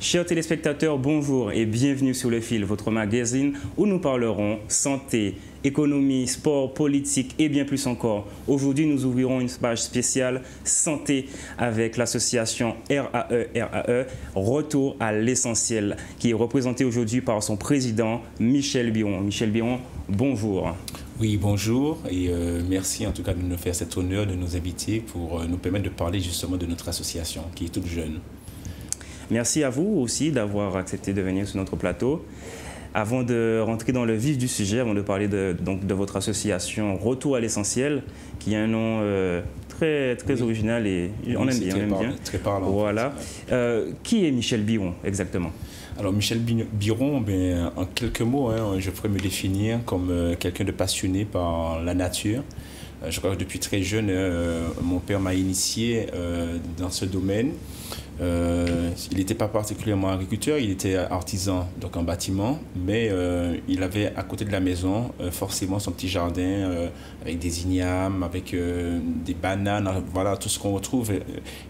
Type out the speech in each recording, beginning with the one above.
Chers téléspectateurs, bonjour et bienvenue sur Le Fil, votre magazine où nous parlerons santé, économie, sport, politique et bien plus encore. Aujourd'hui, nous ouvrirons une page spéciale santé avec l'association RAE, Retour à l'essentiel, qui est représentée aujourd'hui par son président Michel Biron. Michel Biron, bonjour. Oui, bonjour et merci en tout cas de nous faire cet honneur de nous inviter pour nous permettre de parler justement de notre association qui est toute jeune. Merci à vous aussi d'avoir accepté de venir sur notre plateau. Avant de rentrer dans le vif du sujet, avant de parler de votre association Retour à l'essentiel, qui a un nom très original et on aime bien. Très parlant. Voilà. Qui est Michel Biron exactement? Alors Michel Biron, en quelques mots, je pourrais me définir comme quelqu'un de passionné par la nature. Je crois que depuis très jeune, mon père m'a initié dans ce domaine. Il n'était pas particulièrement agriculteur, il était artisan donc en bâtiment, mais il avait à côté de la maison forcément son petit jardin avec des ignames, avec des bananes, voilà tout ce qu'on retrouve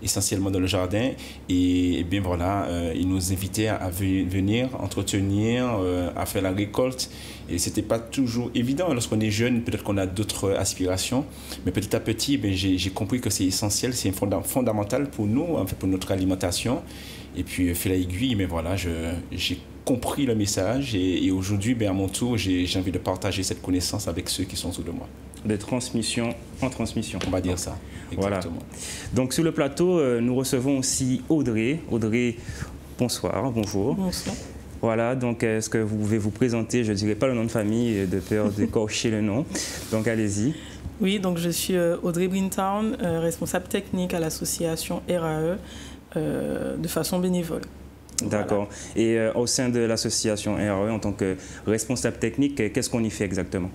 essentiellement dans le jardin. Et bien voilà, il nous invitait à venir entretenir, à faire la récolte. Et ce n'était pas toujours évident lorsqu'on est jeune, peut-être qu'on a d'autres aspirations, mais petit à petit, j'ai compris que c'est essentiel, c'est fondamental pour nous, en fait, pour notre alimentation. Et puis, fil à aiguille, mais voilà, j'ai compris le message et aujourd'hui, à mon tour, j'ai envie de partager cette connaissance avec ceux qui sont autour de moi. De transmission en transmission. On va dire ça, exactement. Voilà. Donc, sur le plateau, nous recevons aussi Audrey. Audrey, bonsoir, bonjour. Bonsoir. Voilà, donc est-ce que vous pouvez vous présenter? Je ne dirai pas le nom de famille de peur d'écorcher le nom. Donc allez-y. Oui, donc je suis Audrey Brintown, responsable technique à l'association RAE de façon bénévole. D'accord. Et au sein de l'association RAE, en tant que responsable technique, qu'est-ce qu'on y fait exactement?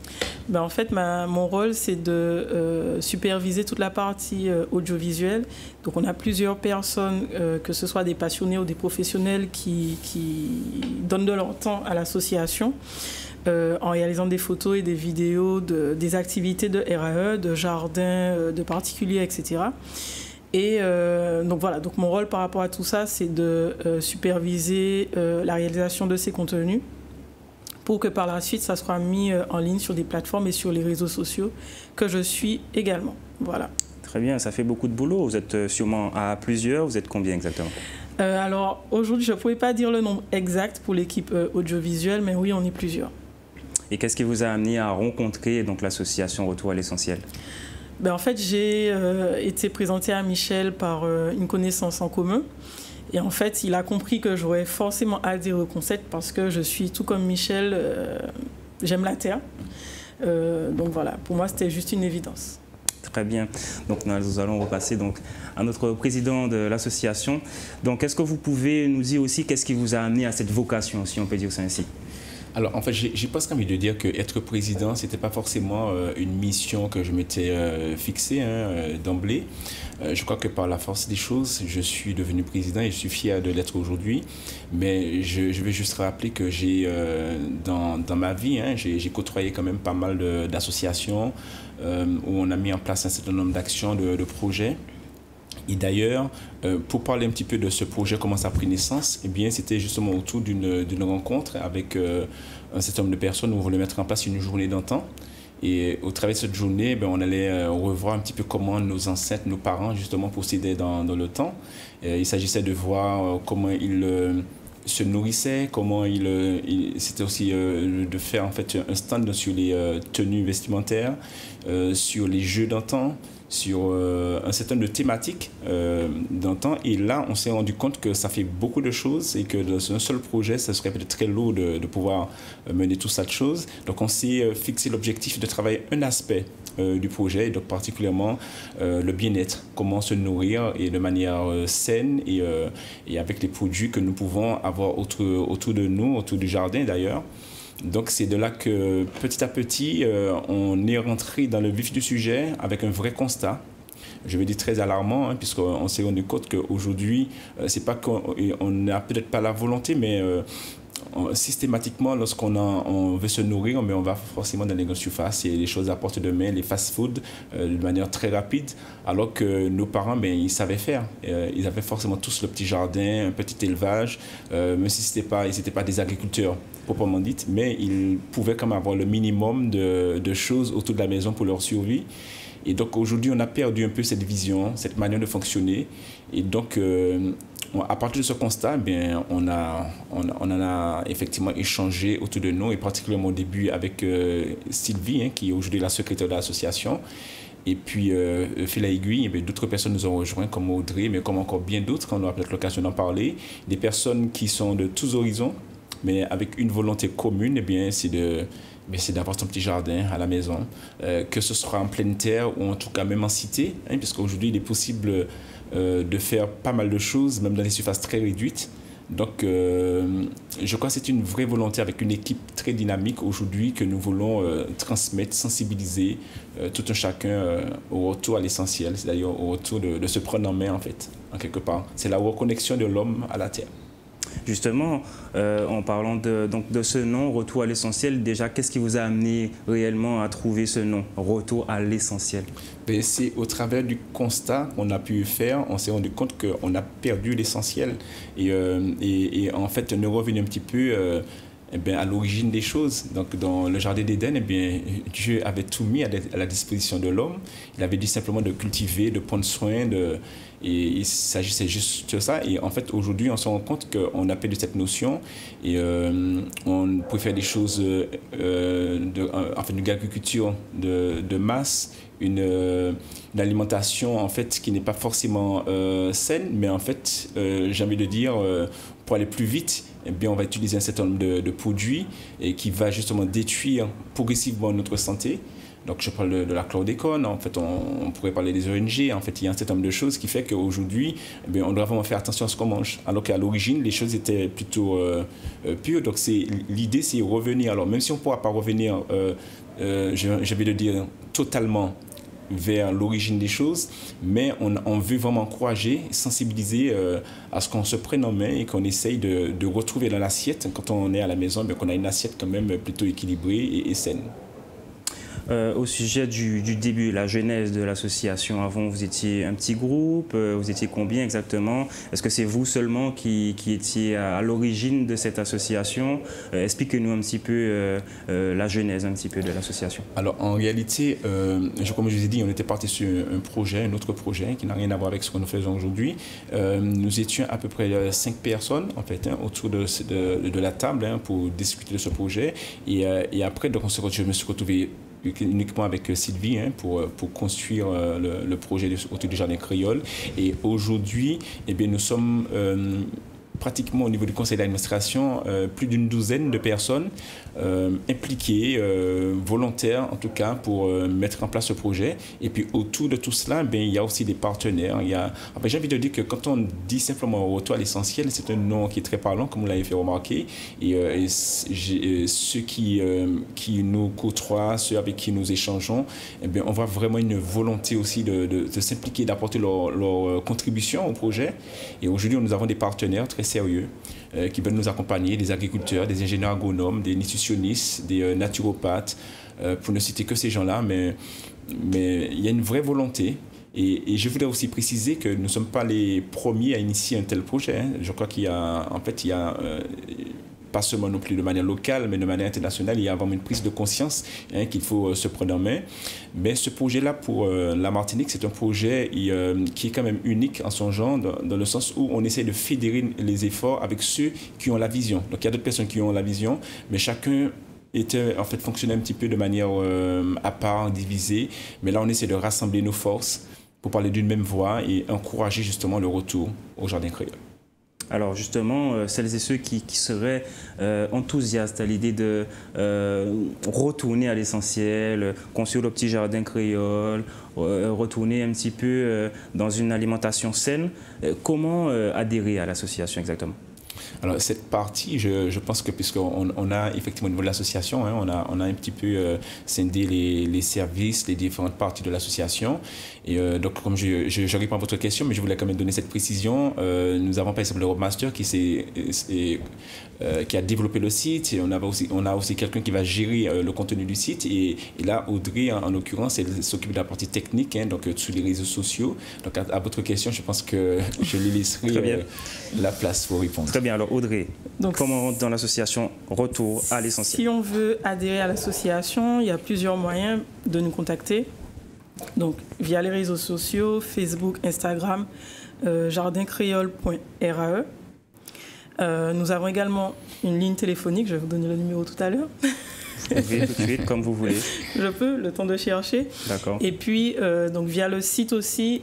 En fait, mon rôle, c'est de superviser toute la partie audiovisuelle. Donc, on a plusieurs personnes, que ce soit des passionnés ou des professionnels, qui donnent de leur temps à l'association en réalisant des photos et des vidéos des activités de RAE, de jardins, de particuliers, etc. Et donc voilà, donc mon rôle par rapport à tout ça, c'est de superviser la réalisation de ces contenus pour que par la suite, ça soit mis en ligne sur des plateformes et sur les réseaux sociaux que je suis également. Voilà. Très bien, ça fait beaucoup de boulot. Vous êtes sûrement à plusieurs. Vous êtes combien exactement? Alors aujourd'hui, je ne pouvais pas dire le nombre exact pour l'équipe audiovisuelle, mais oui, on est plusieurs. Et qu'est-ce qui vous a amené à rencontrer donc l'association Retour à l'essentiel? En fait, j'ai été présentée à Michel par une connaissance en commun. Et en fait, il a compris que j'aurais forcément adhéré au concept parce que je suis, tout comme Michel, j'aime la terre. Donc voilà, pour moi, c'était juste une évidence. Très bien. Donc nous allons repasser donc à notre président de l'association. Donc est-ce que vous pouvez nous dire aussi qu'est-ce qui vous a amené à cette vocation, si on peut dire ça ainsi? Alors, en fait, j'ai presque envie de dire qu'être président, ce n'était pas forcément une mission que je m'étais fixée d'emblée. Je crois que par la force des choses, je suis devenu président et je suis fier de l'être aujourd'hui. Mais je vais juste rappeler que j'ai, dans ma vie, j'ai côtoyé quand même pas mal d'associations où on a mis en place un certain nombre d'actions, de projets. Et d'ailleurs, pour parler un petit peu de ce projet, comment ça a pris naissance, eh bien, c'était justement autour d'une rencontre avec un certain nombre de personnes où on voulait mettre en place une journée d'antan. Et au travers de cette journée, on allait revoir un petit peu comment nos ancêtres, nos parents, justement, procédaient dans le temps. Il s'agissait de voir comment ils se nourrissaient, comment c'était aussi de faire en fait un stand sur les tenues vestimentaires, sur les jeux d'antan, sur un certain nombre de thématiques d'antan. Et là, on s'est rendu compte que ça fait beaucoup de choses et que dans un seul projet, ça serait peut-être très lourd de pouvoir mener tout ça de choses. Donc, on s'est fixé l'objectif de travailler un aspect du projet, donc particulièrement le bien-être, comment se nourrir et de manière saine et avec les produits que nous pouvons avoir autour de nous, autour du jardin d'ailleurs. Donc c'est de là que petit à petit, on est rentré dans le vif du sujet avec un vrai constat. Je veux dire très alarmant, puisqu'on s'est rendu compte qu'aujourd'hui, c'est pas qu'on n'a peut-être pas la volonté, mais systématiquement, on veut se nourrir, mais on va forcément dans les grandes surfaces et les choses à portée de main, les fast-food, de manière très rapide, alors que nos parents, ils savaient faire. Ils avaient forcément tous le petit jardin, un petit élevage, même si ils n'étaient pas des agriculteurs proprement dit, mais ils pouvaient quand même avoir le minimum de choses autour de la maison pour leur survie. Et donc aujourd'hui, on a perdu un peu cette vision, cette manière de fonctionner. Et donc, à partir de ce constat, on en a effectivement échangé autour de nous, et particulièrement au début avec Sylvie, qui est aujourd'hui la secrétaire de l'association. Et puis, fil à aiguille, d'autres personnes nous ont rejoints, comme Audrey, mais comme encore bien d'autres, quand on aura peut-être l'occasion d'en parler. Des personnes qui sont de tous horizons, mais avec une volonté commune, c'est d'avoir son petit jardin à la maison, que ce soit en pleine terre ou en tout cas même en cité, puisqu'aujourd'hui, il est possible de faire pas mal de choses, même dans des surfaces très réduites. Donc, je crois que c'est une vraie volonté avec une équipe très dynamique aujourd'hui que nous voulons transmettre, sensibiliser tout un chacun au retour à l'essentiel, c'est-à-dire au retour de se prendre en main, en fait, en quelque part. C'est la reconnexion de l'homme à la terre. Justement, en parlant de ce nom, Retour à l'essentiel, déjà, qu'est-ce qui vous a amené réellement à trouver ce nom, Retour à l'essentiel? C'est au travers du constat qu'on a pu faire, on s'est rendu compte qu'on a perdu l'essentiel. Et en fait, on est revenu un petit peu à l'origine des choses. Donc, dans le jardin d'Éden, Dieu avait tout mis à la disposition de l'homme. Il avait dit simplement de cultiver, de prendre soin, et il s'agissait juste de ça. Et en fait, aujourd'hui, on se rend compte qu'on a perdu cette notion et on préfère des choses, une agriculture de masse, une alimentation en fait qui n'est pas forcément saine, mais en fait, j'ai envie de dire, pour aller plus vite, on va utiliser un certain nombre de produits et qui va justement détruire progressivement notre santé. Donc, je parle de la chlordécone, en fait, on pourrait parler des ONG. En fait, il y a un certain nombre de choses qui fait qu'aujourd'hui, on doit vraiment faire attention à ce qu'on mange. Alors qu'à l'origine, les choses étaient plutôt pures. Donc, l'idée, c'est revenir. Alors, même si on ne pourra pas revenir, j'ai envie de dire, totalement vers l'origine des choses, mais on veut vraiment encourager, sensibiliser à ce qu'on se prenne en main et qu'on essaye de retrouver dans l'assiette, quand on est à la maison, qu'on a une assiette quand même plutôt équilibrée et saine. Au sujet du début, la genèse de l'association, avant vous étiez un petit groupe, vous étiez combien exactement? Est-ce que c'est vous seulement qui étiez à l'origine de cette association? Expliquez-nous un petit peu la genèse un petit peu de l'association. Alors en réalité, comme je vous ai dit, on était parti sur un autre projet qui n'a rien à voir avec ce que nous faisons aujourd'hui. Nous étions à peu près 5 personnes en fait, autour de la table pour discuter de ce projet. Et après, donc, je me suis retrouvé uniquement avec Sylvie pour construire le projet autour du jardin créole. Et aujourd'hui, nous sommes pratiquement au niveau du conseil d'administration, plus d'une douzaine de personnes impliquées, volontaires en tout cas, pour mettre en place ce projet. Et puis autour de tout cela, il y a aussi des partenaires. J'ai envie de dire que quand on dit simplement retour à l'essentiel, c'est un nom qui est très parlant, comme vous l'avez fait remarquer. Et ceux qui nous côtoient, ceux avec qui nous échangeons, on voit vraiment une volonté aussi de s'impliquer, d'apporter leur contribution au projet. Et aujourd'hui, nous avons des partenaires très sérieux qui veulent nous accompagner, des agriculteurs, des ingénieurs agronomes, des nutritionnistes, des naturopathes, pour ne citer que ces gens-là, mais il y a une vraie volonté. Et je voudrais aussi préciser que nous ne sommes pas les premiers à initier un tel projet. Je crois qu'il y a, pas seulement non plus de manière locale, mais de manière internationale, il y a vraiment une prise de conscience qu'il faut se prendre en main. Mais ce projet-là, pour la Martinique, c'est un projet qui est quand même unique en son genre, dans le sens où on essaie de fédérer les efforts avec ceux qui ont la vision. Donc il y a d'autres personnes qui ont la vision, mais chacun fonctionnait un petit peu de manière à part, divisée. Mais là, on essaie de rassembler nos forces pour parler d'une même voix et encourager justement le retour au jardin créole. Alors justement, celles et ceux qui seraient enthousiastes à l'idée de retourner à l'essentiel, construire le petit jardin créole, retourner un petit peu dans une alimentation saine, comment adhérer à l'association exactement? Alors, cette partie, je pense que puisqu'on a effectivement au niveau de l'association, hein, on a un petit peu scindé les services, les différentes parties de l'association. Et donc, comme je réponds à votre question, mais je voulais quand même donner cette précision. Nous avons par exemple le webmaster qui a développé le site. Et on a aussi quelqu'un qui va gérer le contenu du site. Et là, Audrey, en l'occurrence, elle s'occupe de la partie technique, hein, donc sur les réseaux sociaux. Donc, à votre question, je pense que je lui laisserai la place pour répondre. Très bien. Alors, Audrey, comment on rentre dans l'association Retour à l'essentiel? Si on veut adhérer à l'association, il y a plusieurs moyens de nous contacter. Donc, via les réseaux sociaux, Facebook, Instagram, jardincréole.rae. Nous avons également une ligne téléphonique, je vais vous donner le numéro tout à l'heure. Vous pouvez tout de suite, comme vous voulez. Je peux, le temps de chercher. D'accord. Et puis, donc, via le site aussi,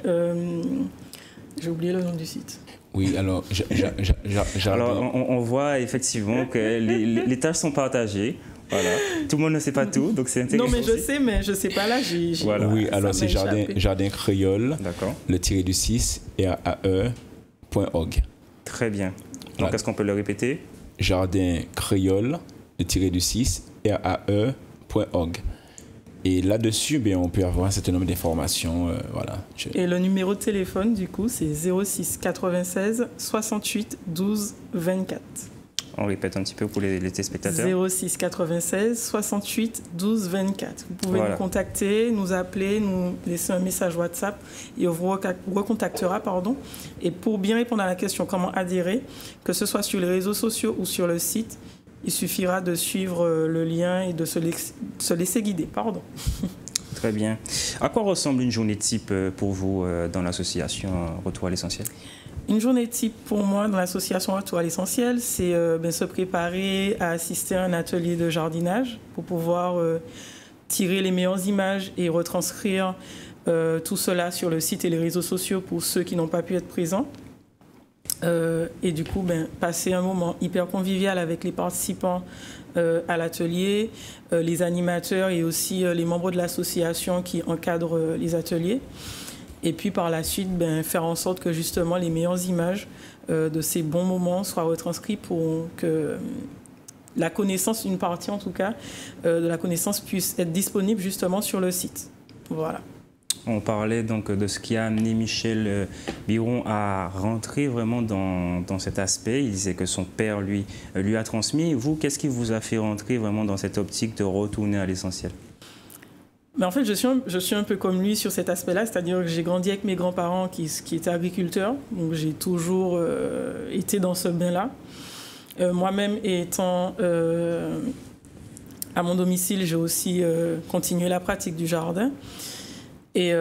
j'ai oublié le nom du site. Oui, alors, alors on voit effectivement que les tâches sont partagées. Voilà. Tout le monde ne sait pas tout, donc c'est intéressant. Non, mais je sais, mais je ne sais pas là. Voilà. Oui, alors c'est Jardin Créole, le -6 RAE.org. Très bien. Donc, est-ce qu'on peut le répéter? Jardin Créole, le -6 RAE.org. Et là-dessus, on peut avoir un certain nombre d'informations. Voilà. Et le numéro de téléphone, du coup, c'est 06 96 68 12 24. On répète un petit peu pour les téléspectateurs. 06 96 68 12 24. Vous pouvez nous contacter, nous appeler, nous laisser un message WhatsApp et on vous recontactera. Et pour bien répondre à la question comment adhérer, que ce soit sur les réseaux sociaux ou sur le site, il suffira de suivre le lien et de se laisser guider. Très bien. À quoi ressemble une journée type pour vous dans l'association Retour à l'essentiel? Une journée type pour moi dans l'association Retour à l'essentiel, c'est se préparer à assister à un atelier de jardinage pour pouvoir tirer les meilleures images et retranscrire tout cela sur le site et les réseaux sociaux pour ceux qui n'ont pas pu être présents. Et du coup, passer un moment hyper convivial avec les participants à l'atelier, les animateurs et aussi les membres de l'association qui encadrent les ateliers. Et puis par la suite, faire en sorte que justement les meilleures images de ces bons moments soient retranscrites pour que la connaissance, une partie en tout cas, de la connaissance puisse être disponible justement sur le site. Voilà. On parlait donc de ce qui a amené Michel Biron à rentrer vraiment dans cet aspect. Il disait que son père lui a transmis. Vous, qu'est-ce qui vous a fait rentrer vraiment dans cette optique de retourner à l'essentiel? Mais en fait, je suis un peu comme lui sur cet aspect-là, c'est-à-dire que j'ai grandi avec mes grands-parents qui étaient agriculteurs, donc j'ai toujours été dans ce bain-là. Moi-même étant à mon domicile, j'ai aussi continué la pratique du jardin. Et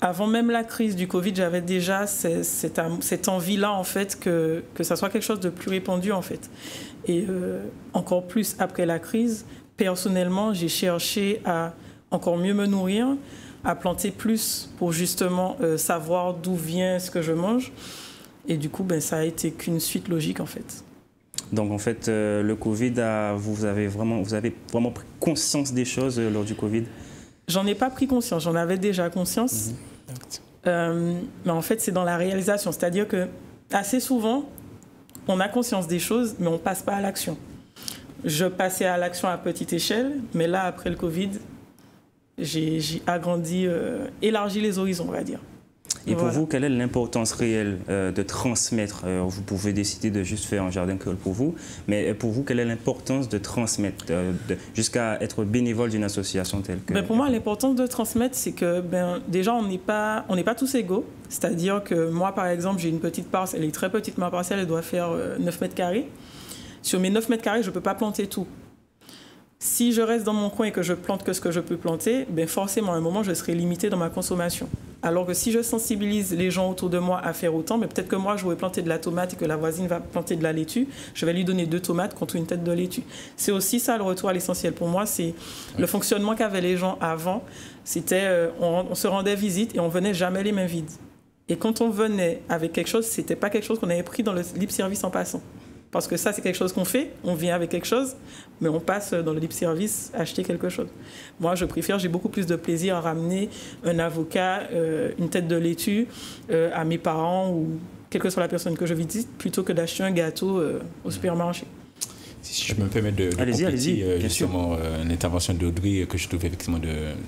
avant même la crise du Covid, j'avais déjà cette envie-là, en fait, que ça soit quelque chose de plus répandu, en fait. Et encore plus après la crise, personnellement, j'ai cherché à encore mieux me nourrir, à planter plus pour justement savoir d'où vient ce que je mange. Et du coup, ça a été qu'une suite logique, en fait. Donc, en fait, le Covid, vous avez vraiment pris conscience des choses lors du Covid? J'en ai pas pris conscience, j'en avais déjà conscience. Mais en fait, c'est dans la réalisation. C'est-à-dire que assez souvent, on a conscience des choses, mais on ne passe pas à l'action. Je passais à l'action à petite échelle, mais là, après le Covid, j'ai agrandi, élargi les horizons, on va dire. Et pour vous, quelle est l'importance réelle de transmettre? Vous pouvez décider de juste faire un jardin créole pour vous, mais pour vous, quelle est l'importance de transmettre jusqu'à être bénévole d'une association telle que... Pour moi, l'importance de transmettre, c'est que déjà, on n'est pas tous égaux. C'est-à-dire que moi, par exemple, j'ai une petite parcelle, elle est très petite, ma parcelle, elle doit faire 9 mètres carrés. Sur mes 9 mètres carrés, je ne peux pas planter tout. Si je reste dans mon coin et que je plante que ce que je peux planter, forcément, à un moment, je serai limité dans ma consommation. Alors que si je sensibilise les gens autour de moi à faire autant, peut-être que moi, je vais planter de la tomate et que la voisine va planter de la laitue, je vais lui donner 2 tomates contre une tête de laitue. C'est aussi ça, le retour à l'essentiel. Pour moi, c'est le fonctionnement qu'avaient les gens avant. C'était, on se rendait visite et on venait jamais les mains vides. Et quand on venait avec quelque chose, ce n'était pas quelque chose qu'on avait pris dans le libre-service en passant. Parce que ça, c'est quelque chose qu'on fait, on vient avec quelque chose, mais on passe dans le libre-service acheter quelque chose. Moi, j'ai beaucoup plus de plaisir à ramener un avocat, une tête de laitue à mes parents ou quelle que soit la personne que je visite, plutôt que d'acheter un gâteau au supermarché. Si je me permets de compléter justement l'intervention d'Audrey, que je trouve effectivement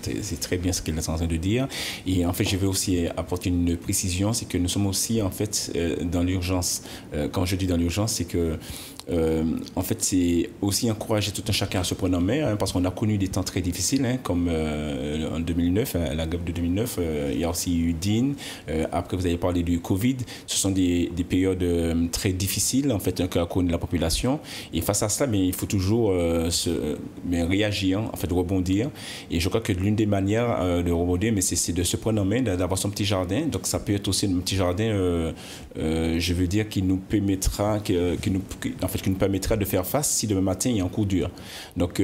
c'est très bien ce qu'elle est en train de dire. Et en fait, je vais aussi apporter une précision, c'est que nous sommes aussi en fait dans l'urgence. Quand je dis dans l'urgence, c'est que en fait, c'est aussi encourager tout un chacun à se prendre en main, parce qu'on a connu des temps très difficiles, comme en 2009, la grippe de 2009, il y a aussi eu DIN. Après, vous avez parlé du Covid. Ce sont des périodes très difficiles, en fait, qu'a connu la population. Et face à cela, il faut toujours réagir, en fait, rebondir. Et je crois que l'une des manières de rebondir, c'est de se prendre en main, d'avoir son petit jardin. Donc, ça peut être aussi un petit jardin, je veux dire, qui nous permettra, qui nous permettra de faire face si demain matin il y a un coup dur. Donc,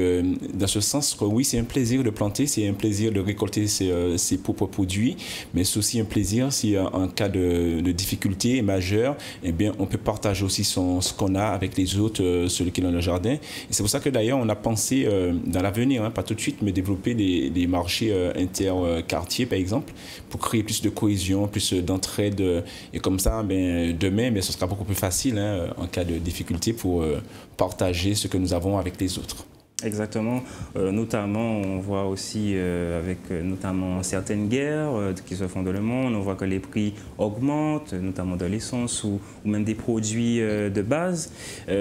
dans ce sens, oui, c'est un plaisir de planter, c'est un plaisir de récolter ses propres produits, mais c'est aussi un plaisir si en cas de difficulté majeure, eh bien, on peut partager aussi ce qu'on a avec les autres, ceux qui ont le jardin. Et c'est pour ça que d'ailleurs, on a pensé dans l'avenir, pas tout de suite, mais développer des marchés interquartiers, par exemple, pour créer plus de cohésion, plus d'entraide. Et comme ça, demain, ce sera beaucoup plus facile en cas de difficulté pour partager ce que nous avons avec les autres. Exactement. Notamment, on voit aussi avec notamment certaines guerres qui se font dans le monde, on voit que les prix augmentent, notamment de l'essence ou même des produits de base.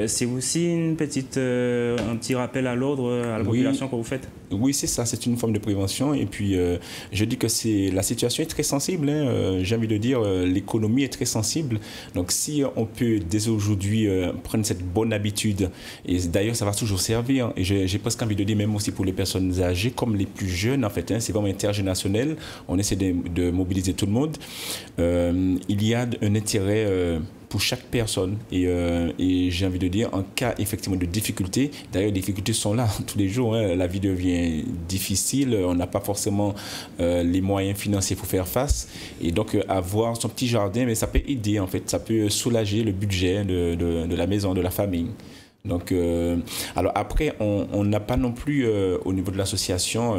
C'est aussi un petit rappel à l'ordre à la population que vous faites? Oui, c'est ça, c'est une forme de prévention. Et puis, je dis que la situation est très sensible. J'ai envie de dire, l'économie est très sensible. Donc, si on peut dès aujourd'hui prendre cette bonne habitude, et d'ailleurs, ça va toujours servir. Et j'ai presque envie de dire, même aussi pour les personnes âgées, comme les plus jeunes, en fait, c'est vraiment intergénérationnel. On essaie de mobiliser tout le monde. Il y a un intérêt pour chaque personne et j'ai envie de dire en cas effectivement de difficulté, d'ailleurs les difficultés sont là tous les jours, la vie devient difficile, on n'a pas forcément les moyens financiers pour faire face et donc avoir son petit jardin, mais ça peut aider en fait, ça peut soulager le budget de la maison, de la famille. Donc alors après on n'a pas non plus au niveau de l'association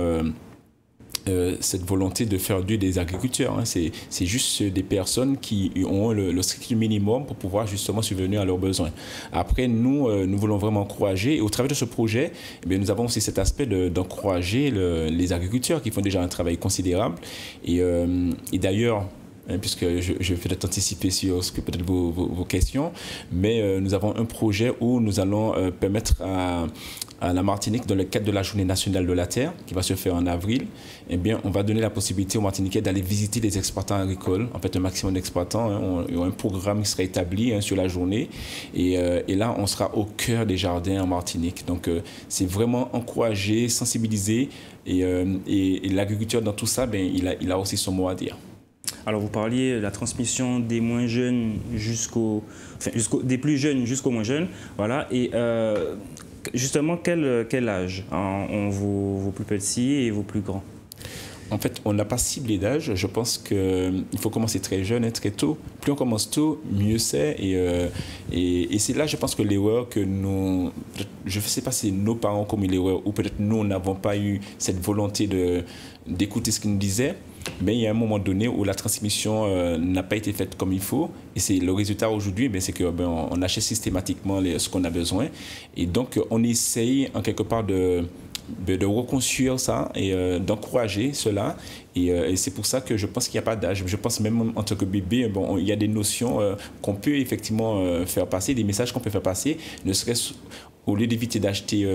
cette volonté de faire d'eux des agriculteurs. C'est juste des personnes qui ont le strict minimum pour pouvoir justement subvenir à leurs besoins. Après, nous voulons vraiment encourager, et au travers de ce projet, nous avons aussi cet aspect d'encourager les agriculteurs qui font déjà un travail considérable. Et d'ailleurs, puisque je vais peut-être anticiper sur ce que peut-être vos questions, mais nous avons un projet où nous allons permettre à la Martinique, dans le cadre de la Journée nationale de la terre, qui va se faire en avril, on va donner la possibilité aux Martiniquais d'aller visiter les exploitants agricoles, en fait un maximum d'exploitants. Il y aura un programme qui sera établi sur la journée, et là, on sera au cœur des jardins en Martinique. Donc, c'est vraiment encourager, sensibiliser, et l'agriculteur dans tout ça, il a aussi son mot à dire. Alors, vous parliez de la transmission des moins jeunes des plus jeunes jusqu'aux moins jeunes, voilà, et justement, quel âge ont vos plus petits et vos plus grands? En fait, on n'a pas ciblé d'âge. Je pense qu'il faut commencer très jeune, très tôt. Plus on commence tôt, mieux c'est. Et c'est là, je pense que l'erreur que nous... Je ne sais pas si nos parents ont commis l'erreur ou peut-être nous n'avons pas eu cette volonté d'écouter ce qu'ils nous disaient. Mais il y a un moment donné où la transmission n'a pas été faite comme il faut. Et c'est le résultat aujourd'hui, c'est qu'on achète systématiquement ce qu'on a besoin. Et donc, on essaye en quelque part de reconstruire ça et d'encourager cela. Et c'est pour ça que je pense qu'il n'y a pas d'âge. Je pense même en tant que bébé, il y a des notions qu'on peut effectivement faire passer, des messages qu'on peut faire passer, ne serait-ce au lieu d'éviter d'acheter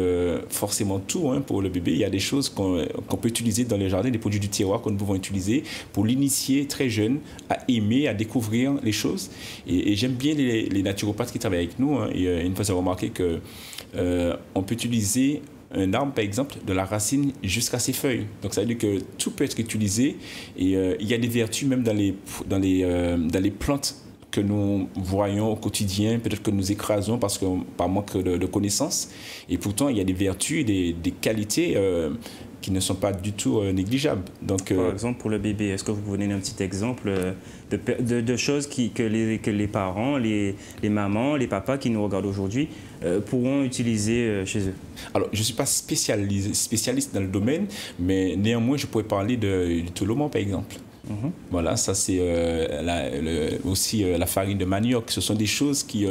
forcément tout pour le bébé, il y a des choses qu'on peut utiliser dans les jardins, des produits du terroir que nous pouvons utiliser pour l'initier très jeune à aimer, à découvrir les choses. Et j'aime bien les naturopathes qui travaillent avec nous. Et une fois, j'ai remarqué qu'on peut utiliser un arbre, par exemple, de la racine jusqu'à ses feuilles. Donc, ça veut dire que tout peut être utilisé. Et il y a des vertus même dans les plantes que nous voyons au quotidien, peut-être que nous écrasons par manque de connaissances. Et pourtant, il y a des vertus, des qualités qui ne sont pas du tout négligeables. Donc, par exemple, pour le bébé, est-ce que vous pouvez donner un petit exemple de choses que les parents, les mamans, les papas qui nous regardent aujourd'hui pourront utiliser chez eux? Alors, je ne suis pas spécialiste dans le domaine, mais néanmoins, je pourrais parler du toloman, par exemple. Voilà, ça c'est aussi la farine de manioc. Ce sont des choses qui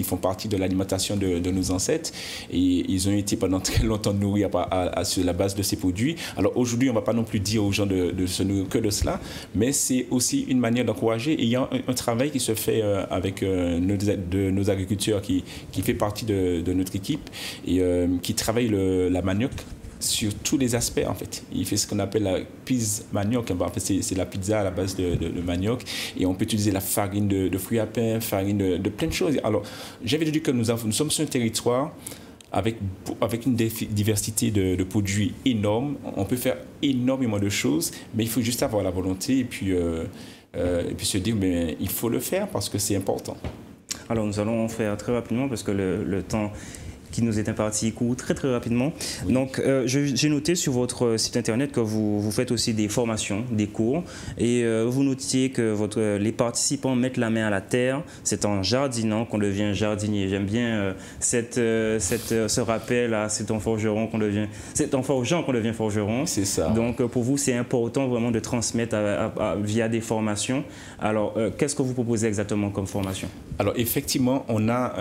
font partie de l'alimentation de nos ancêtres et ils ont été pendant très longtemps nourris sur la base de ces produits. Alors aujourd'hui, on ne va pas non plus dire aux gens de se nourrir que de cela, mais c'est aussi une manière d'encourager. Et il y a un travail qui se fait avec nos agriculteurs qui fait partie de notre équipe et qui travaille la manioc sur tous les aspects en fait. Il fait ce qu'on appelle la pizza manioc. En fait, c'est la pizza à la base de manioc et on peut utiliser la farine de fruits à pain, farine de plein de choses. Alors, j'avais dit que nous sommes sur un territoire avec une diversité de produits énorme. On peut faire énormément de choses, mais il faut juste avoir la volonté et puis se dire mais il faut le faire parce que c'est important. Alors, nous allons faire très rapidement parce que le temps qui nous est imparti court très rapidement. Oui. Donc, j'ai noté sur votre site internet que vous faites aussi des formations, des cours, et vous notiez que les participants mettent la main à la terre. C'est en jardinant qu'on devient jardinier. J'aime bien ce rappel à cet enfant forgeron qu'on devient, cet enfant aux gens qu'on devient forgeron. C'est ça. Donc, pour vous, c'est important vraiment de transmettre via des formations. Alors, qu'est-ce que vous proposez exactement comme formation? Alors, effectivement, on a,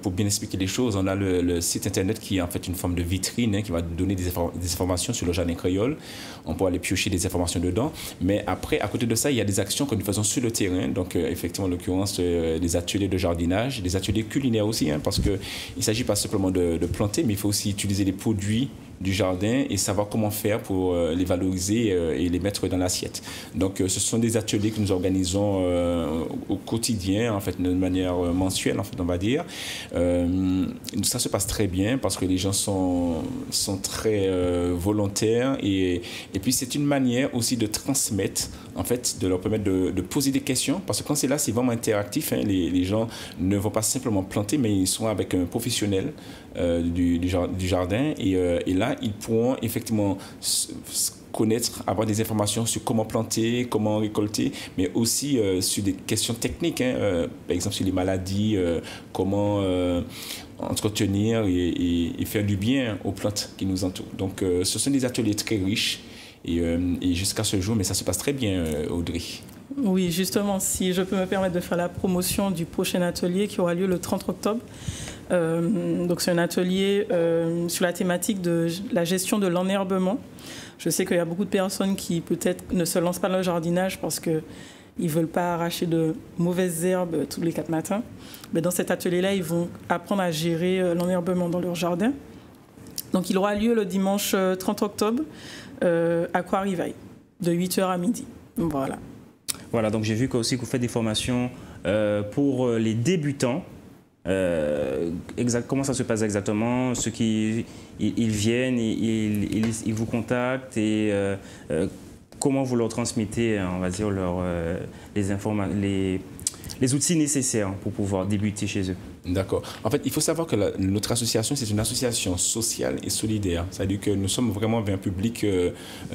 pour bien expliquer les choses, on a le site internet qui est en fait une forme de vitrine qui va donner des informations sur le jardin créole. On peut aller piocher des informations dedans. Mais après, à côté de ça, il y a des actions que nous faisons sur le terrain. Donc, effectivement, en l'occurrence, des ateliers de jardinage, des ateliers culinaires aussi, parce qu'il ne s'agit pas simplement de planter, mais il faut aussi utiliser les produits du jardin et savoir comment faire pour les valoriser et les mettre dans l'assiette. Donc, ce sont des ateliers que nous organisons au quotidien, en fait, de manière mensuelle, en fait, on va dire. Ça se passe très bien parce que les gens sont très volontaires et puis c'est une manière aussi de transmettre, en fait, de leur permettre de poser des questions parce que quand c'est là, c'est vraiment interactif. Les gens ne vont pas simplement planter, mais ils sont avec un professionnel du jardin et là, ils pourront effectivement connaître, avoir des informations sur comment planter, comment récolter, mais aussi sur des questions techniques, par exemple sur les maladies, comment entretenir et faire du bien aux plantes qui nous entourent. Donc, ce sont des ateliers très riches et jusqu'à ce jour, mais ça se passe très bien, Audrey. Oui, justement, si je peux me permettre de faire la promotion du prochain atelier qui aura lieu le 30 octobre. Donc c'est un atelier sur la thématique de la gestion de l'enherbement. Je sais qu'il y a beaucoup de personnes qui peut-être ne se lancent pas dans le jardinage parce qu'ils ne veulent pas arracher de mauvaises herbes tous les 4 matins. Mais dans cet atelier-là, ils vont apprendre à gérer l'enherbement dans leur jardin. Donc il aura lieu le dimanche 30 octobre à Croix-Rivaille, de 8h à midi. Voilà. Voilà, donc j'ai vu que aussi que vous faites des formations pour les débutants. Comment ça se passe exactement? Ceux qui ils viennent, ils vous contactent et comment vous leur transmettez, on va dire, les outils nécessaires pour pouvoir débuter chez eux? D'accord. En fait, il faut savoir que notre association, c'est une association sociale et solidaire. C'est-à-dire que nous sommes vraiment vers un public,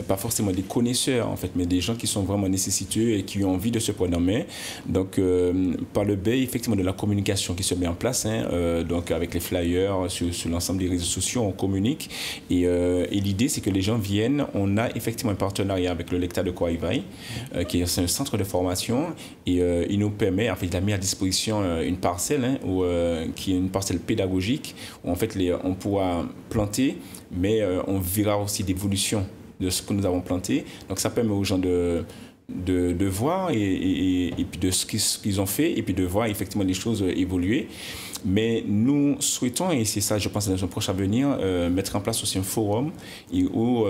pas forcément des connaisseurs, en fait, mais des gens qui sont vraiment nécessiteux et qui ont envie de se prendre en main. Donc, par le biais, effectivement, de la communication qui se met en place, donc avec les flyers sur l'ensemble des réseaux sociaux, on communique. Et l'idée, c'est que les gens viennent. On a effectivement un partenariat avec le Lecta de Croix-Rivaille, qui est un centre de formation. Et il nous permet, en fait, il a mis à disposition une parcelle qui est une parcelle pédagogique où en fait on pourra planter, mais on verra aussi l'évolution de ce que nous avons planté. Donc ça permet aux gens de voir et puis de ce qu'ils ont fait et puis de voir effectivement les choses évoluer. Mais nous souhaitons, et c'est ça je pense dans un prochain avenir, mettre en place aussi un forum où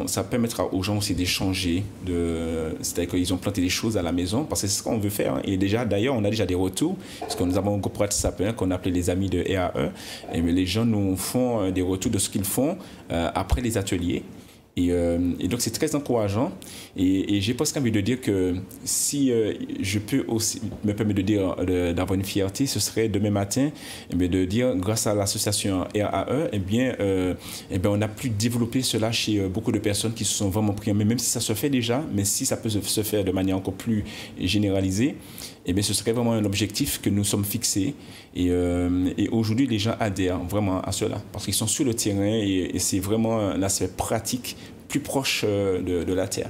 ça permettra aux gens aussi d'échanger, c'est-à-dire qu'ils ont planté des choses à la maison, parce que c'est ce qu'on veut faire. Et déjà, d'ailleurs, on a déjà des retours, parce que nous avons un groupe WhatsApp qu'on appelait les amis de RAE, et les gens nous font des retours de ce qu'ils font après les ateliers. Et donc, c'est très encourageant. Et j'ai presque envie de dire que si je peux aussi me permettre de dire d'avoir une fierté, ce serait demain matin de dire, grâce à l'association RAE, on a pu développer cela chez beaucoup de personnes qui se sont vraiment pris en main, même si ça se fait déjà, mais si ça peut se faire de manière encore plus généralisée, ce serait vraiment un objectif que nous sommes fixés. Et aujourd'hui, les gens adhèrent vraiment à cela, parce qu'ils sont sur le terrain et c'est vraiment un aspect pratique plus proche de la terre.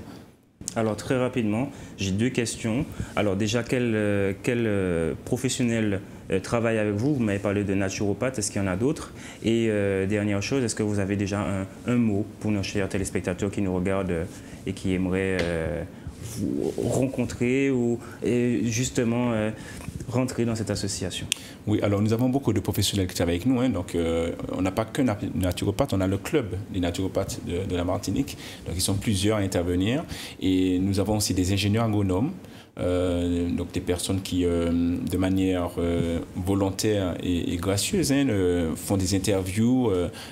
Alors très rapidement, j'ai 2 questions. Alors déjà, quel professionnel travaille avec vous? Vous m'avez parlé de naturopathe, est-ce qu'il y en a d'autres? Et dernière chose, est-ce que vous avez déjà un mot pour nos chers téléspectateurs qui nous regardent et qui aimeraient vous rencontrer ou justement rentrer dans cette association? Oui, alors nous avons beaucoup de professionnels qui travaillent avec nous. Donc, on n'a pas qu'un naturopathe, on a le club des naturopathes de la Martinique. Donc, ils sont plusieurs à intervenir. Et nous avons aussi des ingénieurs agronomes. Donc des personnes qui, de manière volontaire et gracieuse, font des interviews,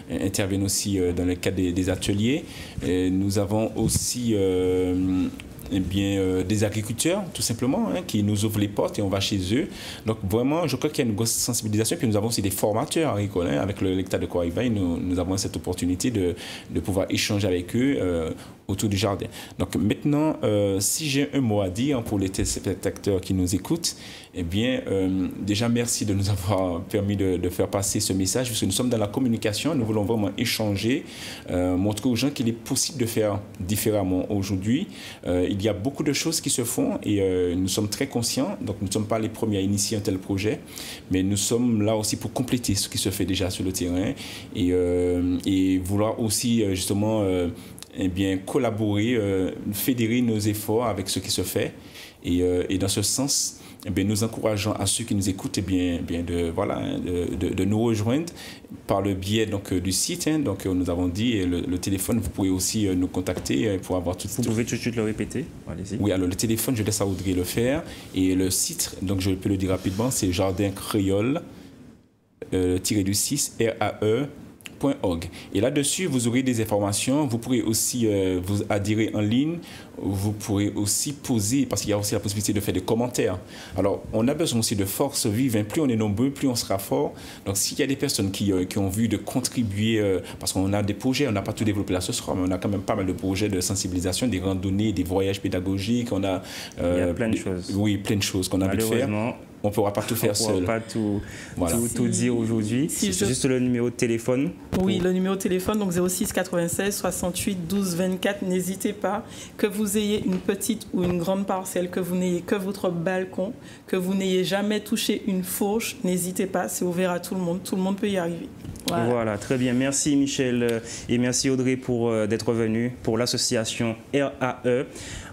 interviennent aussi dans le cadre des ateliers. Et nous avons aussi des agriculteurs, tout simplement, qui nous ouvrent les portes et on va chez eux. Donc vraiment, je crois qu'il y a une grosse sensibilisation. Puis nous avons aussi des formateurs agricoles. Avec l'hectare de Coraïbaï, nous avons cette opportunité de pouvoir échanger avec eux autour du jardin. Donc maintenant, si j'ai un mot à dire pour les téléspectateurs qui nous écoutent, eh bien, déjà merci de nous avoir permis de faire passer ce message, parce que nous sommes dans la communication, nous voulons vraiment échanger, montrer aux gens qu'il est possible de faire différemment aujourd'hui. Il y a beaucoup de choses qui se font et nous sommes très conscients, donc nous ne sommes pas les premiers à initier un tel projet, mais nous sommes là aussi pour compléter ce qui se fait déjà sur le terrain et vouloir aussi justement collaborer, fédérer nos efforts avec ce qui se fait. Et dans ce sens, nous encourageons à ceux qui nous écoutent de nous rejoindre par le biais du site. Donc nous avons dit le téléphone, vous pouvez aussi nous contacter pour avoir tout. Vous pouvez tout de suite le répéter. Allez-y. Oui, alors le téléphone, je laisse à Audrey le faire. Et le site, donc je peux le dire rapidement, c'est Jardin Créole -6 RAE.org. Et là-dessus, vous aurez des informations. Vous pourrez aussi vous adhérer en ligne. Vous pourrez aussi poser, parce qu'il y a aussi la possibilité de faire des commentaires. Alors, on a besoin aussi de force vive. Plus on est nombreux, plus on sera fort. Donc, s'il y a des personnes qui ont envie de contribuer, parce qu'on a des projets, on n'a pas tout développé là ce soir, mais on a quand même pas mal de projets de sensibilisation, des randonnées, des voyages pédagogiques. Il y a plein de choses. Oui, plein de choses qu'on a envie de faire. On ne pourra pas tout faire seul. On ne pourra pas tout dire aujourd'hui. Juste le numéro de téléphone. Oui, le numéro de téléphone, donc 06 96 68 12 24. N'hésitez pas, que vous ayez une petite ou une grande parcelle, que vous n'ayez que votre balcon, que vous n'ayez jamais touché une fourche, n'hésitez pas, c'est ouvert à tout le monde. Tout le monde peut y arriver. Voilà, très bien. Merci Michel et merci Audrey d'être venus pour l'association RAE.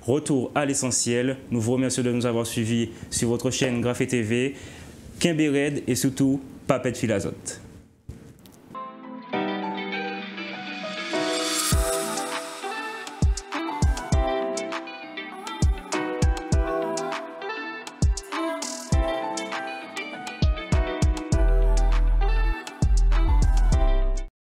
Retour à l'essentiel. Nous vous remercions de nous avoir suivis sur votre chaîne Graphe TV. Quimbered et surtout, Papet Filazote.